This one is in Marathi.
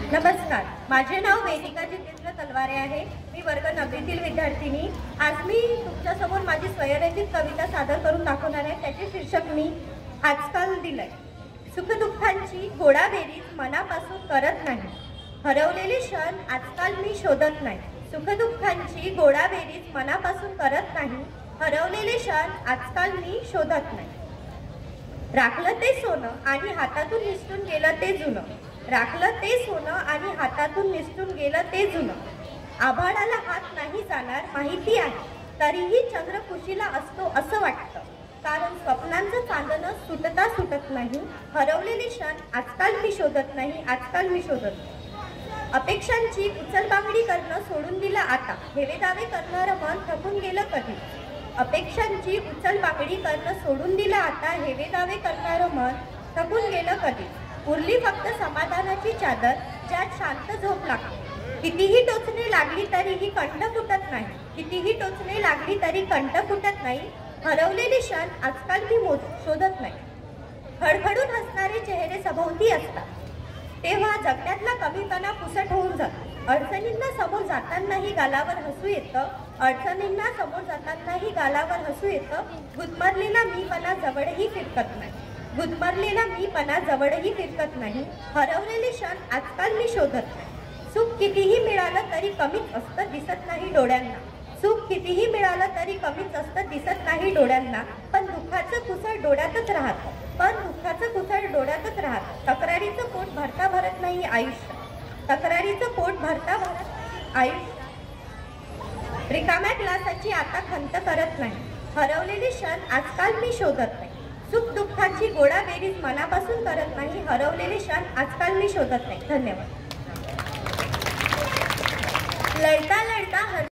नमस्कार, माझे नाव वेदिका जितेंद्र तलवारे आहे। मी वर्ग 9वीतील विद्यार्थिनी। आज मी तुमच्यासमोर माझी स्वयरचित कविता सादर करून दाखवणार आहे। त्याचे शीर्षक मी आजकाल दिलंय। सुखदुःखांची घोडाबेरीज मनापासून करत नाही, हरवलेले क्षण आजकाल मी शोधत नाही। सुखदुःखांची घोडाबेरीज मनापासून करत नाही, हरवलेले क्षण आजकाल मी शोधत नाही। राखलं ते सोनं आणि हातातून निसटून गेलं ते जुनं, राखलं ते सोनं आणि हातातून निसटून गेलं ते जुनं। आभाळाला हात नाही जाणार माहिती आहे, तरीही चंद्र कुशीला असतो असं वाटतं, कारण स्वप्नांचं चांदणं सुटता सुटत नाही। हरवलेले क्षण आजकाल मी शोधत नाही, आजकाल मी शोधत नाही। अपेक्षांची उचलबांगडी करणं सोडून दिलं आता, हेवेदावे करणारं मन थकून गेलं कधी। अपेक्षांची उचलबांगडी करणं सोडून दिलं आता, हेवेदावे करणारं मन थकून गेलं कधी। उरली फक्त समाधानाची चादर, ज्यात शांत झोप लागते। कितीही टोचणे लागली तरीही कंठ फुटत नाही, कितीही टोचणे लागली तरी कंठ फुटत नाही। हरवलेले क्षण आजकाल मी शोधत नाही। खडखडून हसणारे चेहरे सभोवती असतात, तेव्हा जगण्यातला कमीपणा पुसट होऊन जातो। अडचणींना समोर जातानाही गालावर हसू येतं, अडचणींना समोर जातानाही गालावर हसू येतं। गुदमरलेला मीपणा जवळही फिरकत नाही, गुदमरलेला मीपणा जवळही फिरकत नाही। हरवलेले क्षण आजकाल मी शोधत नाही। सुख कितीही मिळालं तरी कमीच असतं, दिसत नाही डोळ्यांना। सुख कितीही मिळालं तरी कमीच असतं, दिसत नाही डोळ्यांना। पण दुःखाचं कुसळ डोळ्यातच राहतं, पण दुःखाचं कुसळ डोळ्यातच राहतं। तक्रारीचं पोट भरता भरत नाही आयुष्य, तक्रारीचं पोट भरता भरत आयुष्य। रिकाम्या ग्लासाची आता खंत करत नाही, हरवलेले क्षण आजकाल मी शोधत नाही। सुख दुःखाची गोडाबेरीज मनापासून करत नाही, हरवलेले क्षण आजकाल मी शोधत नाही। धन्यवाद।